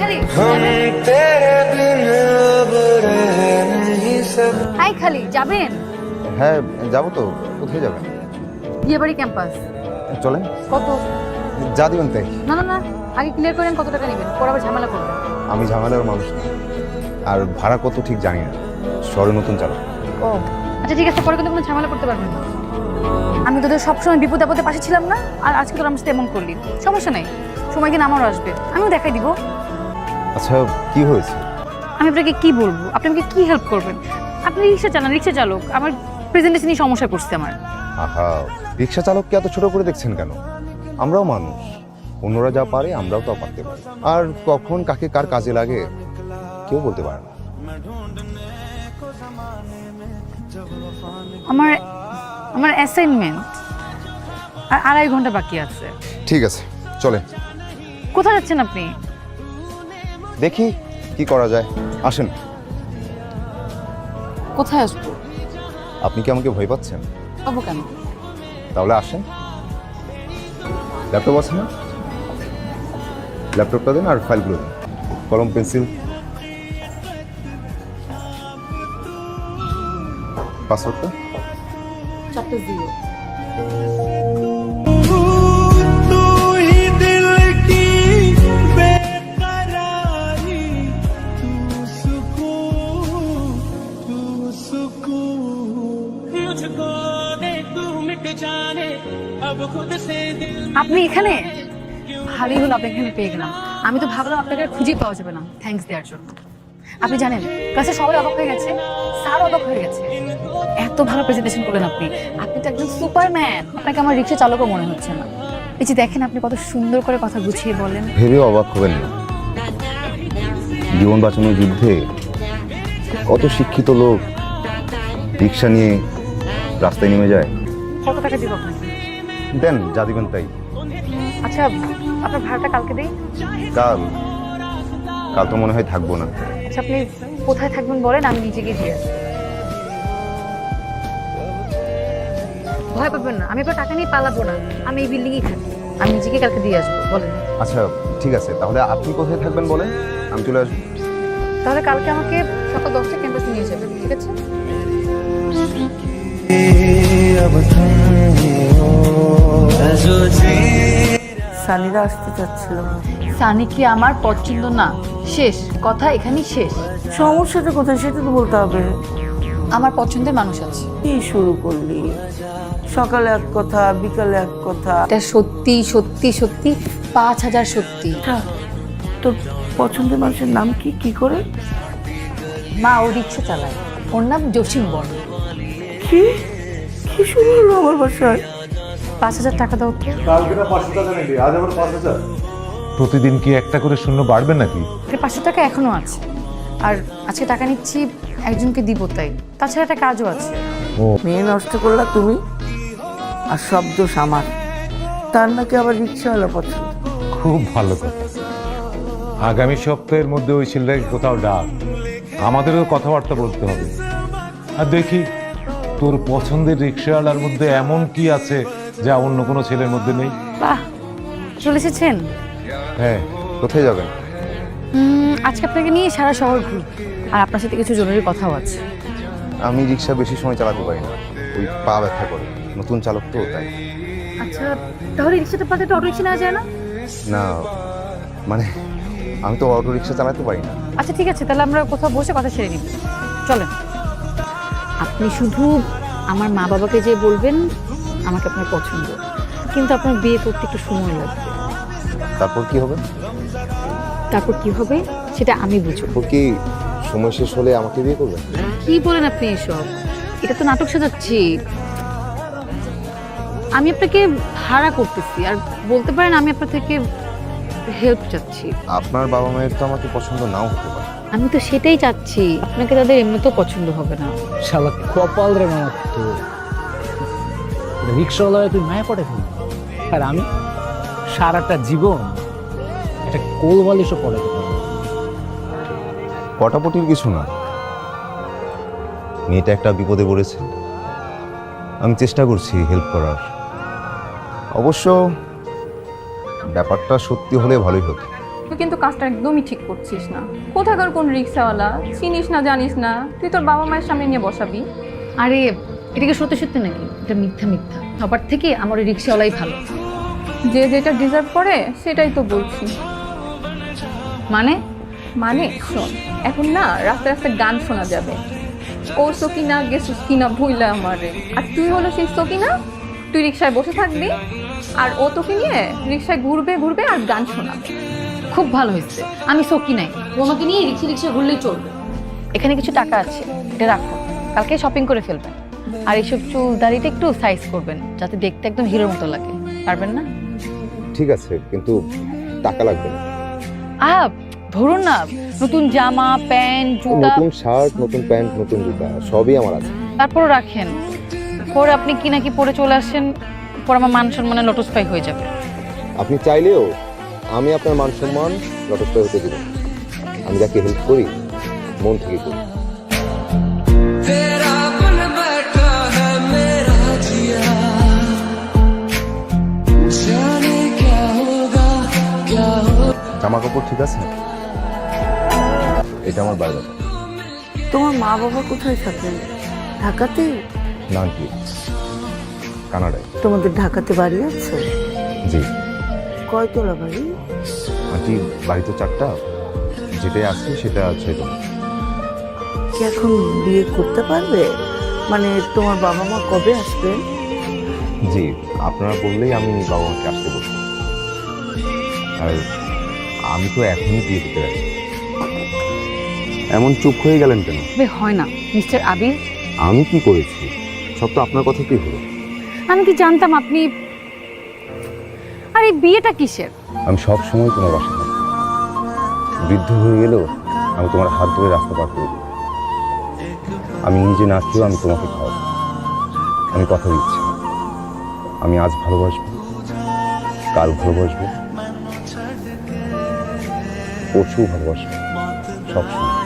খালি হাই খালি যাবেন? হ্যাঁ যাবো তো। কোথায় যাবেন? বিয়েবাড়ি ক্যাম্পাস। চলেন। কত? যা দিবেন তাই। না না না, আগে ক্লিয়ার করেন কত টাকা নেবেন, পরে আবার ঝামেলা করবেন। আমি ঝামেলার মানুষ না, আর ভাড়া কত ঠিক জানি না, শহরে নতুন চালক। ও আচ্ছা ঠিক আছে, পরে কিন্তু কোনো ঝামেলা করতে পারবেন না। আমি তোদের সবসময় বিপদ আপদে পাশে ছিলাম না, আর আজকে তোর আমার সাথে এমন করলি, সমস্যা নেই, সময় দিন আমারও আসবে, আমিও দেখাই দিব। আচ্ছা কি হয়েছে? আমি আপনাকে কি বলবো, আপনি আমাকে কি হেল্প করবেন? আপনি রিক্সা চালান, রিক্সা চালক, আমার প্রেজেন্টেশনই সমস্যা করছে আমার। আহা, রিক্সা চালককে এত ছোট করে দেখছেন কেন? আমরাও মানুষ, অন্যরা যা পারে আমরাও তা পারতে পারি, আর কখন কাকে কার কাজে লাগে কেউ বলতে পারে না। আমার আমার অ্যাসাইনমেন্ট আর 2.5 ঘন্টা বাকি আছে। ঠিক আছে চলে। কোথায় যাচ্ছেন আপনি? দেখি কি করা যায়, আসেন। কোথায় আসবো? আপনি কি আমাকে ভয় পাচ্ছেন? পাবো কেন? তাহলে আসেন। ল্যাপটপ আছে না? ল্যাপটপটা দিন আর ফাইলগুলো দিন, কলম পেন্সিল। পাসওয়ার্ডটা? চারটে 0। আপনি এখানে? ভালোই হলো আপনি এখানে পেয়ে গেলাম। আমি তো ভাবলাম আপনাকে আর খুঁজেই পাওয়া যাবে না থ্যাঙ্কস দেওয়ার জন্য। আপনি জানেন ক্লাসে সবাই অবাক হয়ে গেছে, স্যার অবাক হয়ে গেছে, এত ভালো প্রেজেন্টেশন করলেন আপনি। আপনি তো একজন সুপারম্যান, আপনাকে আমার রিক্সা চালকও মনে হচ্ছে না। এই যে দেখেন আপনি কত সুন্দর করে কথা গুছিয়ে বলেন। ভেবেও অবাক হবেন না, জীবন বাঁচানোর যুদ্ধে কত শিক্ষিত লোক রিক্সা নিয়ে রাস্তায় নেমে যায়। কত টাকা দিব আপনাকে? দেন যা দিবেন তাই। আচ্ছা আপনার ভাড়াটা কালকে দিই। কাল? কাল তো মনে হয় থাকবো না। আচ্ছা আপনি কোথায় থাকবেন বলেন, আমি নিজে গিয়ে দিয়ে আসবো। ভয় পাবেন না, আমি আপনার টাকা নিয়ে পালাবো না, আমি এই বিল্ডিংয়েই থাকি, আমি নিজেকে কালকে দিয়ে আসবো। বলেন। আচ্ছা ঠিক আছে, তাহলে আপনি কোথায় থাকবেন বলেন, আমি চলে আসবো। তাহলে কালকে আমাকে সকাল 10টায় ক্যাম্পাসে নিয়ে যাবেন, ঠিক আছে? সানিরা আসতে চাচ্ছিল। সানি কি আমার পছন্দ না? শেষ কথা এখানেই শেষ। সমস্যাটা কোথায় সেটা তো বলতে হবে। আমার পছন্দের মানুষ আছে। কি শুরু করলি? সকালে এক কথা, বিকালে এক কথা। এটা সত্যি সত্যি সত্যি 5000 সত্যি। তোর পছন্দের মানুষের নাম কি? কি করে? মা ও রিক্সা চালায়, ওর নাম জসিম বর্মা। কি কি শুরু হলো আমার বাসায়? 5000 টাকা দাও তো। কালকে না 500 টাকা নিবি, আজ আবার 5000। প্রতিদিন কি একটা করে শূন্য বাড়বে নাকি? 500 টাকা এখনো আছে, আর আজকে টাকা নিচ্ছি একজনকে দিব তাই, তাছাড়া একটা কাজও আছে। মেয়ে নষ্ট করলা তুমি, আর সব দোষ আমার। তার নাকি আবার রিক্সাওয়ালা পছন্দ। খুব ভালো কথা। আগামী সপ্তাহের মধ্যে ওই ছেলেটাকে কোথাও ডাক, আমাদেরও কথাবার্তা বলতে হবে। আর দেখি তোর পছন্দের রিক্সাওয়ালার মধ্যে এমন কি আছে যা অন্য কোনো ছেলের মধ্যে নেই। বাহ, চলে এসেছেন? হ্যাঁ। কোথায় যাবেন? আজকে আপনাকে নিয়ে সারা শহর ঘুরব, আর আপনার সাথে কিছু জরুরি কথাও আছে। আমি রিক্সা বেশি সময় চালাতে পারি না, ওই পা ব্যথা করে, নতুন চালক তো তাই। আচ্ছা তাহলে রিক্সাটা পাতে তো অটো রিক্সা নেওয়া যায় না? না মানে আমি তো অটো রিক্সা চালাতে পারি না। আচ্ছা ঠিক আছে, তাহলে আমরা কোথাও বসে কথা সেরে নিব, চলেন। আপনি শুধু আমার মা বাবাকে যে বলবেন আমাকে আপনার পছন্দ, কিন্তু আপনার বিয়ে করতে একটু সময় লাগবে। তারপর কি হবে? তারপর কি হবে সেটা আমি বুঝবো। ও কি সময় শেষ হলে আমাকে বিয়ে করবেন? কি বলেন আপনি এসব? এটা তো নাটক সাজাচ্ছি। আমি আপনাকে ভাড়া করতেছি, আর বলতে পারেন আমি আপনার থেকে হেল্প চাচ্ছি। আপনার বাবা মায়ের তো আমাকে পছন্দ নাও হতে পারে। আমি তো সেটাই চাচ্ছি, আপনাকে তাদের এমনিতেও পছন্দ হবে না। শালা কপাল রে মামা, তো রিক্সাওয়ালা তুই মায়া পড়ে ফেলি, আর আমি সারাটা জীবন একটা কোল বালিশও পড়ে। পটাপটির কিছু না, মেয়েটা একটা বিপদে পড়েছে, আমি চেষ্টা করছি হেল্প করার। অবশ্য ব্যাপারটা সত্যি হলে ভালোই হতো। তুই কিন্তু কাজটা একদমই ঠিক করছিস না। কোথাকার কোন রিক্সাওয়ালা, চিনিস না জানিস না, তুই তোর বাবা মায়ের সামনে নিয়ে বসাবি? আরে এটা কি সত্যি সত্যি নাকি? এটা মিথ্যা মিথ্যা। সবার থেকে আমার ওই রিক্সাওয়ালাই ভালো। যে যেটা ডিজার্ভ করে সেটাই তো বলছি। মানে মানে শোন, এখন না রাস্তায় রাস্তায় গান শোনা যাবে, ও সকিনা গেছিস কিনা ভুইলা আমারে, আর তুই হলো সেই সকিনা, তুই রিক্সায় বসে থাকবি আর ও তোকে নিয়ে রিক্সায় ঘুরবে ঘুরবে আর গান শোনাবে। খুব ভালো হয়েছে, আমি সকি নাই, তোমাকে নিয়ে রিক্সা রিক্সা ঘুরলেই চলবে। এখানে কিছু টাকা আছে, এটা রাখো, কালকে শপিং করে ফেলবেন। আর এইসব চুল দাড়িটা একটু সাইজ করবেন যাতে দেখতে একদম হিরোর মতো লাগে। পারবেন না? ঠিক আছে, কিন্তু টাকা লাগবে না। ধরুন না, নতুন জামা প্যান্ট জুতা, নতুন শার্ট, নতুন প্যান্ট, নতুন জুতা সবই আমার আছে। তারপরও রাখেন। পরে আপনি কি নাকি পরে চলে আসেন, পর আমার মান সম্মানে লটস্পাই হয়ে যাবে। আপনি চাইলেও আমি আপনার মান সম্মান লটস্পাই হতে দিব না। আমি যাকে হেল্প করি মন থেকে করি। জামা কাপড় ঠিক আছে? এটা আমার বাড়ি। তোমার মা বাবা কোথায় থাকেন? ঢাকাতে? না কি, কানাডায়। তোমাদের ঢাকাতে বাড়ি আছে? জি কয়তলা বাড়ি? আন্টি, বাড়ি তো 4টা, যেটাই আছে সেটা 6তলা। কি এখন বিয়ে করতে পারবে? মানে তোমার বাবা মা কবে আসবেন? জি, আপনারা বললেই আমি বাবা মাকে আসতে বলবো। আর আমি তো এখনই বিয়ে করতে যাচ্ছি। এমন চুপ হয়ে গেলেন কেন? হয় না মিস্টার আবির, আমি কি করেছি? সব তো আপনার কথাতেই হলো। আমি কি জানতাম আপনি। আর এই বিয়েটা কিসের? আমি সব সময় তোমার বাসা থাকি, বৃদ্ধ হয়ে গেলেও আমি তোমার হাত ধরে রাস্তা পার করে দেবো। আমি নিজে না খেয়েও আমি তোমাকে খাওয়াবো। আমি কথা দিচ্ছি, আমি আজ ভালোবাসবো, কাল ভালোবাসবো, পরশু ভালোবাসবো, সবসময়।